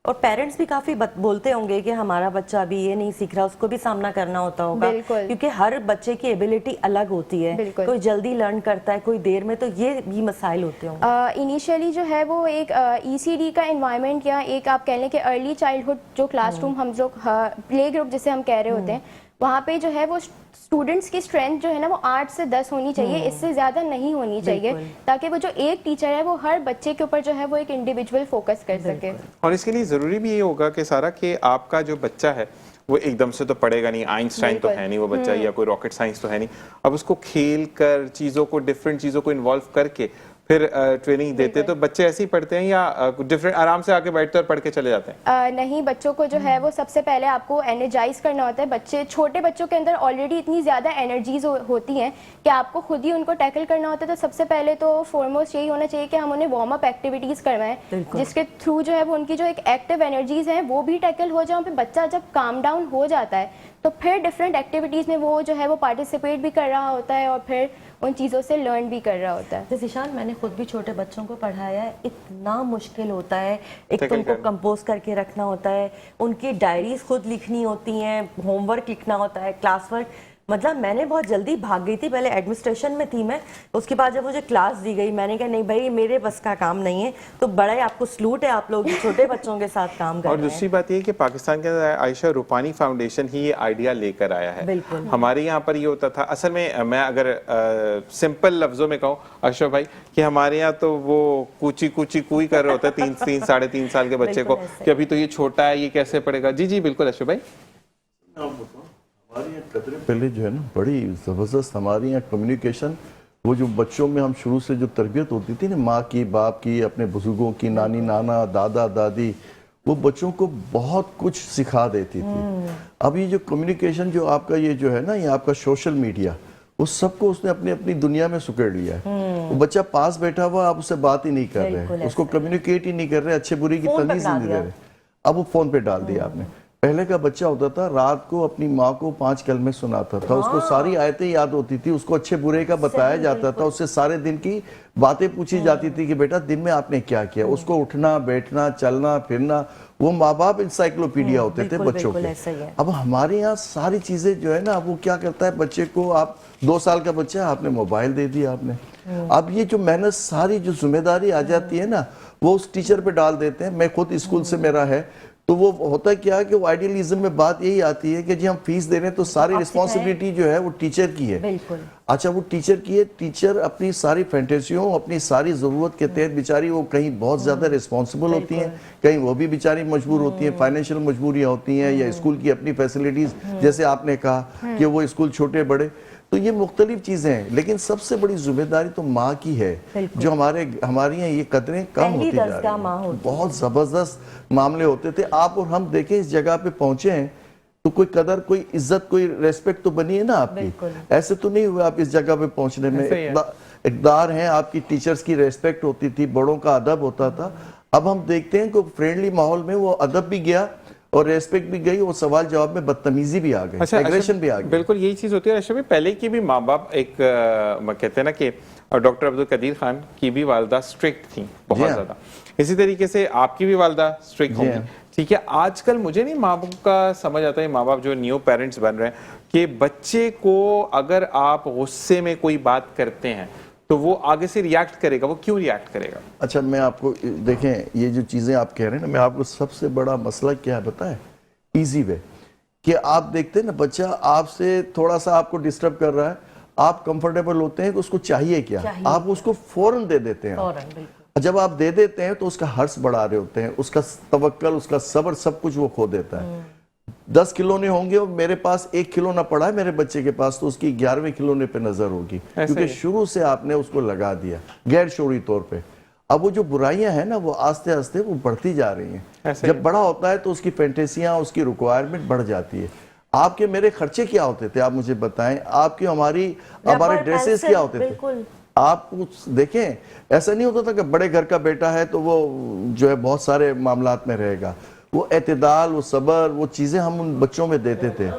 اور پیرنٹس بھی کافی بولتے ہوں گے کہ ہمارا بچہ ابھی یہ نہیں سیکھ رہا, اس کو بھی سامنا کرنا ہوتا ہوگا, کیونکہ ہر بچے کی ایبلٹی الگ ہوتی ہے, کوئی جلدی لرن کرتا ہے, کوئی دیر میں, تو یہ بھی مسائل ہوتے ہوں. انیشیلی جو ہے وہ ایک ECD کا انوائرمنٹ یا ایک آپ کہہ لیں کہ ارلی چائلڈہڈ جو کلاس روم ہم جو پلے گروپ جسے ہم کہہ رہے ہوتے ہیں, وہاں پہ جو ہے وہ اسٹوڈنٹس کی اسٹرینتھ جو ہے نا وہ 8 سے 10 ہونی چاہیے, اس سے زیادہ نہیں ہونی چاہیے, تاکہ وہ جو ایک ٹیچر ہے وہ ہر بچے کے اوپر جو ہے وہ ایک انڈیویجول فوکس کر سکے. اور اس کے لیے ضروری بھی یہ ہوگا کہ سارا کہ آپ کا جو بچہ ہے وہ ایک دم سے تو پڑھے گا نہیں, آئنسٹائن تو ہے نہیں وہ بچہ, یا کوئی راکٹ سائنس تو ہے نہیں. اب اس کو کھیل کر چیزوں کو, ڈفرینٹ چیزوں کو انوالو کر کے پھر ٹریننگ دیتے, تو بچے ایسے ہی پڑھتے ہیں یا ڈفرینٹ آرام سے آ کے بیٹھتے اور پڑھ کے چلے جاتے ہیں؟ نہیں, بچوں کو جو ہے وہ سب سے پہلے آپ کو انرجائز کرنا ہوتا ہے. بچے, چھوٹے بچوں کے اندر آلریڈی اتنی زیادہ انرجیز ہوتی ہیں کہ آپ کو خود ہی ان کو ٹیکل کرنا ہوتا ہے. تو سب سے پہلے تو فارموسٹ یہی ہونا چاہیے کہ ہم انہیں وارم اپ ایکٹیویٹیز کروائیں, جس کے تھرو جو ہے وہ ان کی جو ایک ایکٹیو انرجیز ہیں وہ بھی ٹیکل ہو جائیں. پھر بچہ جب کام ڈاؤن ہو جاتا ہے تو پھر ڈفرینٹ ایکٹیویٹیز میں وہ جو ہے وہ پارٹیسپیٹ بھی کر رہا ہوتا ہے اور پھر ان چیزوں سے لرن بھی کر رہا ہوتا ہے. ذیشان, میں نے خود بھی چھوٹے بچوں کو پڑھایا ہے, اتنا مشکل ہوتا ہے. ایک تو ان کو کمپوز کر کے رکھنا ہوتا ہے, ان کی ڈائریز خود لکھنی ہوتی ہیں, ہوم ورک لکھنا ہوتا ہے, کلاس ورک. مطلب میں نے بہت جلدی بھاگ گئی تھی, پہلے ایڈمنسٹریشن میں تھی میں, اس کے بعد جب مجھے کلاس دی گئی میں نے کہا نہیں بھائی میرے بس کا کام نہیں ہے. تو بڑا ہی آپ کو سلوٹ ہے, آپ لوگ چھوٹے بچوں کے ساتھ کام کر رہے ہیں. اور دوسری بات یہ کہ پاکستان کے اندر عائشہ روپانی فاؤنڈیشن ہی یہ آئیڈیا لے کر آیا ہے. ہمارے یہاں پر یہ ہوتا تھا, اصل میں اگر سمپل لفظوں میں کہوں اشرف بھائی, کہ ہمارے یہاں تو وہ کوچی کوئی کر رہے ہوتا ہے 3 ساڑھے 3 سال کے بچے کو, کہ ابھی تو یہ چھوٹا ہے, یہ کیسے پڑھے گا. جی بالکل اشرف بھائی. ہمارے یہاں قطرے پہلے جو ہے نا بڑی زبردست ہمارے یہاں کمیونیکیشن, وہ جو بچوں میں ہم شروع سے جو تربیت ہوتی تھی نا, ماں کی, باپ کی, اپنے بزرگوں کی, نانی نانا, دادا دادی, وہ بچوں کو بہت کچھ سکھا دیتی تھی. اب یہ جو کمیونیکیشن جو آپ کا یہ جو ہے نا, یہ آپ کا سوشل میڈیا, اس سب کو اس نے اپنی دنیا میں سکڑ لیا ہے. وہ بچہ پاس بیٹھا ہوا, آپ اس سے بات ہی نہیں کر رہے, اس کو کمیونیکیٹ ہی نہیں کر رہے, اچھے بری کی تمیز ہی نہیں دے رہے. اب وہ فون پہ ڈال دیا آپ نے. پہلے کا بچہ ہوتا تھا رات کو اپنی ماں کو 5 کلمے سناتا تھا, اس کو ساری آیتیں یاد ہوتی تھی, اس کو اچھے برے کا بتایا جاتا تھا, اس سے سارے دن کی باتیں پوچھی جاتی تھی کہ بیٹا دن میں آپ نے کیا کیا. اس کو اٹھنا بیٹھنا چلنا پھرنا, وہ ماں باپ انسائکلوپیڈیا ہوتے تھے بچوں کے. اب ہمارے یہاں ساری چیزیں جو ہے نا, وہ کیا کرتا ہے بچے کو, آپ 2 سال کا بچہ آپ نے موبائل دے دیا آپ نے, اب یہ جو محنت ساری جو ذمہ داری آ جاتی ہے نا, وہ اس ٹیچر پہ ڈال دیتے ہیں. میں خود اسکول سے میرا ہے, تو وہ ہوتا کیا کہ وہ آئیڈیالیزم میں بات یہی آتی ہے کہ جی ہم فیس دے رہے ہیں تو ساری رسپانسبلٹی جو ہے وہ ٹیچر کی ہے. اچھا وہ ٹیچر کی ہے, ٹیچر اپنی ساری فینٹیسیوں, اپنی ساری ضرورت کے تحت بیچاری وہ کہیں بہت زیادہ رسپانسبل ہوتی ہیں, کہیں وہ بھی بیچاری مجبور ہوتی ہیں, فائنینشیل مجبوریاں ہوتی ہیں, یا اسکول کی اپنی فیسلٹیز, جیسے آپ نے کہا کہ وہ اسکول چھوٹے بڑے, تو یہ مختلف چیزیں ہیں. لیکن سب سے بڑی ذمہ داری تو ماں کی ہے, جو ہمارے یہاں یہ قدریں کم ہوتی جا رہی ہیں. بہت زبردست معاملے ہوتے تھے. آپ اور ہم دیکھیں اس جگہ پہ پہنچے ہیں تو کوئی قدر, کوئی عزت, کوئی ریسپیکٹ تو بنی ہے نا آپ کی. ایسے تو نہیں ہوئے آپ اس جگہ پہ پہنچنے میں. اقدار ہیں آپ کی, ٹیچرز کی ریسپیکٹ ہوتی تھی, بڑوں کا ادب ہوتا تھا. اب ہم دیکھتے ہیں کہ فرینڈلی ماحول میں وہ ادب بھی گیا اور ریسپیکٹ بھی گئی, اور سوال جواب میں بدتمیزی بھی آ گئی, ایگریشن بھی آ گئی. بالکل یہی چیز ہوتی ہے اشرف بھائی. پہلے کی بھی ماں باپ, ایک کہتے ہیں نا کہ ڈاکٹر عبدالقدیر خان کی بھی والدہ سٹرکٹ تھیں بہت زیادہ, اسی طریقے سے آپ کی بھی والدہ سٹرکٹ ہوں گی, ٹھیک ہے. آج کل مجھے نہیں ماں باپ کا سمجھ آتا ہے, ماں باپ جو نیو پیرنٹس بن رہے ہیں, کہ بچے کو اگر آپ غصے میں کوئی بات کرتے ہیں تو وہ آگے سے ریاکٹ کرے گا, وہ کیوں ریاکٹ کرے گا؟ اچھا میں آپ کو دیکھیں, یہ جو چیزیں آپ کہہ رہے ہیں نا, میں آپ کو سب سے بڑا مسئلہ کیا ہے بتائیں, ایزی وے. کہ آپ دیکھتے ہیں نا بچہ آپ سے تھوڑا سا آپ کو ڈسٹرب کر رہا ہے, آپ کمفرٹیبل ہوتے ہیں کہ اس کو چاہیے کیا, آپ اس کو فوراً دے دیتے ہیں. جب آپ دے دیتے ہیں تو اس کا حرص بڑھا رہے ہوتے ہیں, اس کا توکل, اس کا صبر, سب کچھ وہ کھو دیتا ہے. 10 کھلونے ہوں گے اور میرے پاس 1 کھلونا پڑا ہے میرے بچے کے پاس, تو اس کی 11ویں کھلونے پہ نظر ہوگی, کیونکہ شروع سے آپ نے اس کو لگا دیا غیر شعوری طور پہ. اب وہ جو برائیاں ہیں نا, وہ آستے آستے وہ بڑھتی جا رہی ہیں. جب بڑا ہوتا ہے تو اس کی فینٹیسیاں, اس کی ریکوائرمنٹ بڑھ جاتی ہے. آپ کے میرے خرچے کیا ہوتے تھے آپ مجھے بتائیں, آپ کی ہمارے ڈریسز کیا ہوتے تھے. آپ دیکھیں ایسا نہیں ہوتا تھا کہ بڑے گھر کا بیٹا ہے تو وہ جو ہے بہت سارے معاملات میں رہے گا. وہ اعتدال, وہ صبر, وہ چیزیں ہم ان بچوں میں دیتے تھے.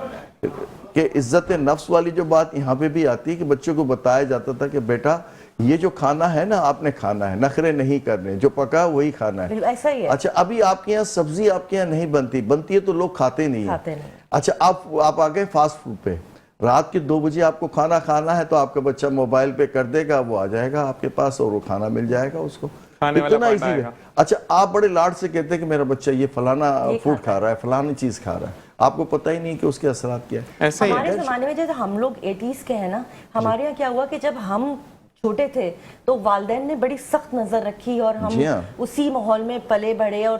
کہ عزت نفس والی جو بات یہاں پہ بھی آتی ہے, کہ بچوں کو بتایا جاتا تھا کہ بیٹا یہ جو کھانا ہے نا آپ نے کھانا ہے, نخرے نہیں کرنے, جو پکا وہی کھانا ہے. ایسا ہی ہے. اچھا ابھی آپ کے یہاں سبزی آپ کے یہاں نہیں بنتی ہے تو لوگ کھاتے نہیں ہیں. اچھا آپ آ گئے فاسٹ فوڈ پہ, رات کے 2 بجے آپ کو کھانا کھانا ہے تو آپ کا بچہ موبائل پہ کر دے گا, وہ آ جائے گا آپ کے پاس اور وہ کھانا مل جائے گا اس کو. اتنا ایزی ہے. اچھا آپ بڑے لاڈ سے کہتے ہیں کہ میرا بچہ یہ فلانا فوڈ کھا رہا ہے, فلانی چیز کھا رہا ہے, آپ کو پتہ ہی نہیں کہ اس کے اثرات کیا ہے. ہمارے زمانے میں جیسے ہم لوگ 80s کے ہیں نا, ہمارے یہاں کیا ہوا کہ جب ہم چھوٹے تھے تو والدین نے بڑی سخت نظر رکھی اور ہم اسی ماحول میں پلے بڑھے. اور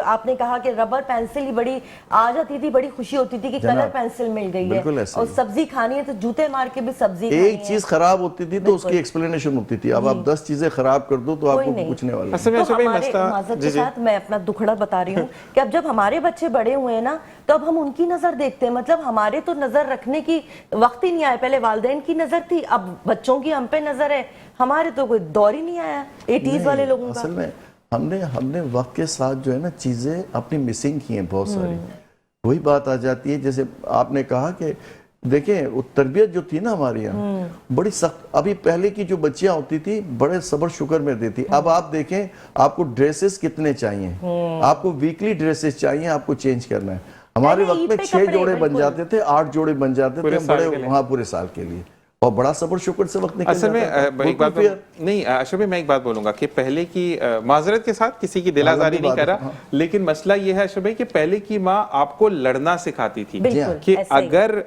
آپ نے کہا کہ ربر پینسل ہی بڑی آ جاتی تھی, بڑی خوشی ہوتی تھی کہ کلر پینسل مل گئی ہے, اور سبزی کھانی ہے تو جوتے مار کے بھی سبزی کھانی ہے. ایک چیز خراب ہوتی تھی تو اس کی ایکسپلینیشن ہوتی تھی, اب آپ 10 چیزیں خراب کر دو تو آپ کو پوچھنے والا ہے. تو ہمارے معذرت کے ساتھ میں اپنا دکھڑا بتا رہی ہوں کہ اب جب ہمارے بچے بڑے ہوئے ہیں نا تو اب ہم ان کی نظر دیکھتے ہیں. مطلب ہمارے تو نظر رکھنے کی وقت ہی نہیں آیا, پہلے والدین کی نظر تھی, اب بچوں کی ہم پہ نظر ہے. ہمارے تو کوئی دور ہی نہیں آیا 80s والے لوگوں کا. اصل میں ہم نے وقت کے ساتھ جو ہے نا چیزیں اپنی مسنگ کی ہیں بہت ساری. وہی بات آ جاتی ہے جیسے آپ نے کہا کہ دیکھیں تربیت جو تھی نا ہماری یہاں بڑی سخت. ابھی پہلے کی جو بچیاں ہوتی تھی بڑے صبر شکر میں دیتی. اب آپ دیکھیں آپ کو ڈریسز کتنے چاہیے, آپ کو ویکلی ڈریسز چاہیے, آپ کو چینج کرنا ہے. ہمارے وقت میں 6 جوڑے بن جاتے تھے, 8 جوڑے بن جاتے تھے بڑے وہاں پورے سال کے لیے, اور بڑا صبر شکر سے وقت نکل جاتا ہے. ایک بات نہیں اشرف بھائی, میں ایک بات بولوں گا کہ پہلے کی معذرت کے ساتھ کسی کی دل آزاری نہیں کر رہا, لیکن مسئلہ یہ ہے اشرف بھائی کہ پہلے کی ماں آپ کو لڑنا سکھاتی تھی کہ اگر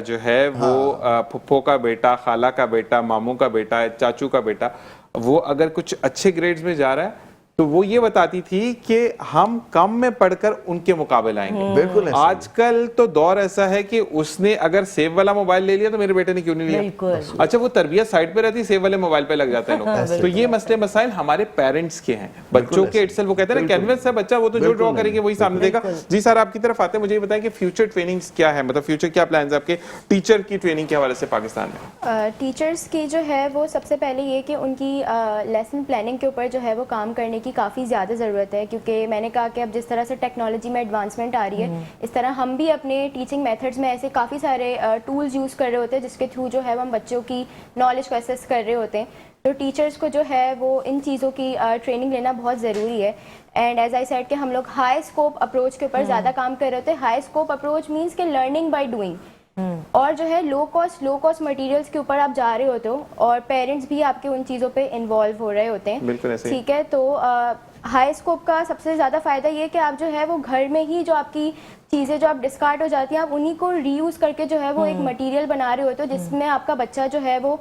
جو ہے وہ پھپھو کا بیٹا, خالہ کا بیٹا, ماموں کا بیٹا, چاچو کا بیٹا وہ اگر کچھ اچھے گریڈز میں جا رہا ہے تو وہ یہ بتاتی تھی کہ ہم کم میں پڑھ کر ان کے مقابل آئیں گے. بالکل. آج کل تو دور ایسا ہے کہ اس نے اگر سیو والا موبائل لے لیا تو میرے بیٹے نے کیوں نہیں لیا. اچھا وہ تربیت سائٹ پہ رہتی, سیو والے موبائل پہ لگ جاتے ہیں لوگ. تو یہ مسئلے مسائل ہمارے پیرنٹس کے ہیں, بچوں کے اٹسل. وہ کہتے ہیں نا کینوس ہے بچہ, وہ تو جو ڈرا کریں گے وہی سامنے دے گا. جی سر آپ کی طرف آتے ہیں, مجھے یہ بتائیں کہ فیوچر ٹریننگز کیا ہے, مطلب فیوچر کیا پلانز آپ کے ٹیچر کی ٹریننگ کے حوالے سے پاکستان میں؟ ٹیچرز کی جو ہے وہ سب سے پہلے یہ کہ ان کی لیسن پلاننگ کے اوپر جو ہے وہ کام کرنے کی کافی زیادہ ضرورت ہے, کیونکہ میں نے کہا کہ اب جس طرح سے ٹیکنالوجی میں ایڈوانسمنٹ آ رہی ہے اس طرح ہم بھی اپنے ٹیچنگ میتھڈز میں ایسے کافی سارے ٹولز یوز کر رہے ہوتے ہیں جس کے تھرو جو ہے ہم بچوں کی نالج کو اسیس کر رہے ہوتے ہیں. تو ٹیچرز کو جو ہے وہ ان چیزوں کی ٹریننگ لینا بہت ضروری ہے. اینڈ ایز آئی سیڈ کہ ہم لوگ ہائی اسکوپ اپروچ کے اوپر زیادہ کام کر رہے ہوتے ہیں. ہائی اسکوپ اپروچ مینس کہ لرننگ بائی ڈوئنگ, اور جو ہے لو کاسٹ مٹیریلز کے اوپر آپ جا رہے ہوتے ہو اور پیرنٹس بھی آپ کے ان چیزوں پہ انوالو ہو رہے ہوتے ہیں. ٹھیک ہے, تو ہائی اسکوپ کا سب سے زیادہ فائدہ یہ کہ آپ جو ہے وہ گھر میں ہی جو آپ کی چیزیں جو آپ ڈسکارڈ ہو جاتی ہیں آپ انہی کو ری یوز کر کے جو ہے وہ ایک مٹیریل بنا رہے ہوتے ہو جس میں آپ کا بچہ جو ہے وہ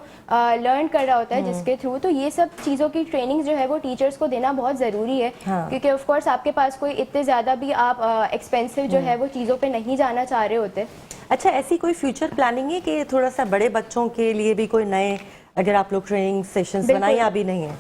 لرن کر رہا ہوتا ہے جس کے تھرو. تو یہ سب چیزوں کی ٹریننگ جو ہے وہ ٹیچرز کو دینا بہت ضروری ہے, کیونکہ آف کورس آپ کے پاس کوئی اتنے زیادہ بھی آپ ایکسپینسو جو ہے وہ چیزوں پہ نہیں جانا چاہ رہے ہوتے. اچھا ایسی کوئی فیوچر پلاننگ ہے کہ تھوڑا سا بڑے بچوں کے لیے بھی کوئی نئے اگر آپ لوگ ٹریننگ سیشنز بنائیں یا ابھی نہیں ہیں؟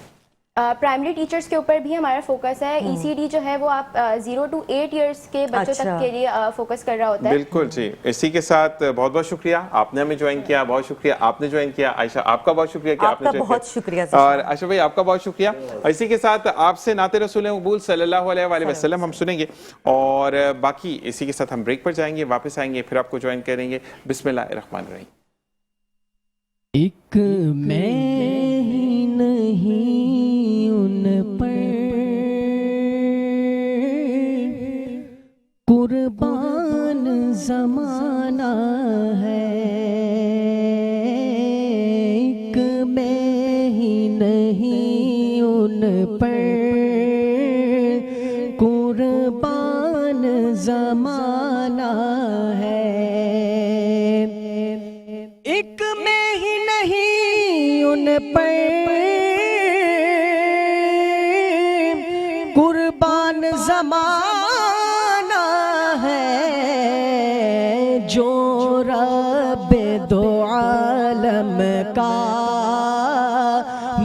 پرائمری ٹیچرز کے اوپر بھی ہمارا فوکس ہے. ای سی ڈی جو ہے وہ آپ 0 to 8 ایئرس کے بچوں تک کے لیے فوکس کر رہا ہوتا ہے. بالکل جی. اسی کے ساتھ بہت بہت شکریہ آپ نے ہمیں جوائن کیا, بہت شکریہ آپ نے جوائن کیا. عائشہ آپ کا بہت شکریہ کہ آپ نے بہت شکریہ, اور اشرف بھائی آپ کا بہت شکریہ. اسی کے ساتھ آپ سے نعت رسول مقبول صلی اللہ علیہ وآلہ وسلم ہم سنیں گے, اور باقی اسی کے ساتھ ہم بریک پر جائیں گے, واپس آئیں گے, پھر آپ کو جوائن کریں گے. بسم اللہ الرحمن الرحیم. ایک میں ہی نہیں ان پر قربان زمانہ ہے, ایک میں ہی نہیں ان پر قربان زمانہ ہے, ایک میں ہی نہیں ان پر قربان زمانہ ہے, جو رب دو عالم کا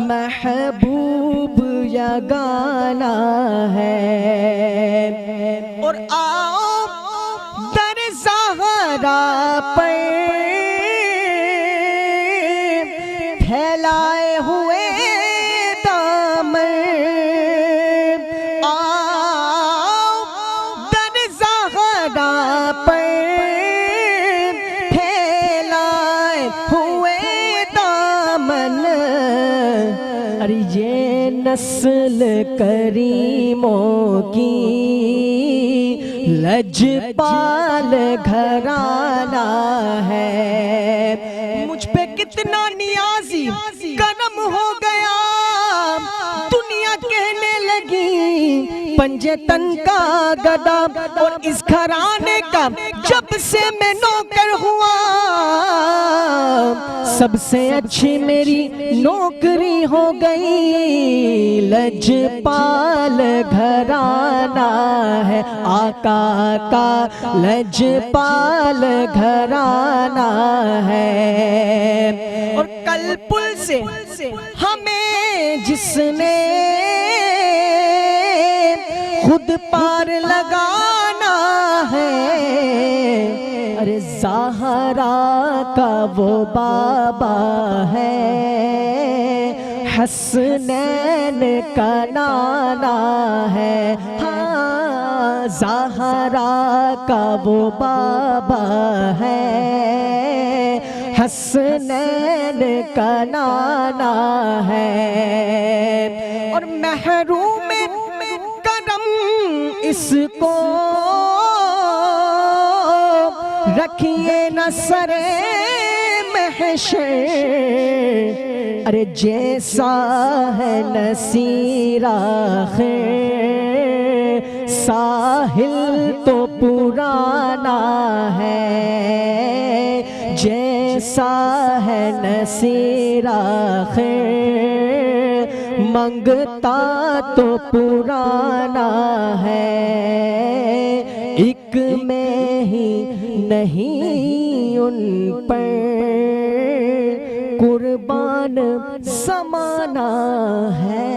محبوب یگانہ ہے. اور آؤ در زہرا پر پھیلائے ہوئے دامن, آؤ در زہرا پر پھیلائے ہوئے دامن, ارے یہ نسل کریموں کی لجپال گھرانہ ہے. مجھ پہ کتنا نیازی کرم ہو گیا، دنیا کہنے لگی پنجے تن کا گدا، اور اس گھرانے کا جب سے میں نوکر ہوا سب سے اچھی میری نوکری ہو گئی. لجپال گھرانہ ہے آقا کا، لجپال گھرانہ ہے. اور کل پل سے ہمیں جس نے خود پار لگانا ہے، ارے زہرا کا وہ بابا ہے، حسنین کا نانا ہے. ہاں زہرا کا وہ بابا ہے، حسنین کا نانا ہے. اور محروم کرم اس کو رکھیے نہ سرے محشر، ارے جیسا ہے نصیر آخر ساحل تو پرانا ہے، جیسا ہے نصیر آخر منگتا تو پرانا ہے. ایک میں ہی نہیں ان پر قربان زمانہ ہے.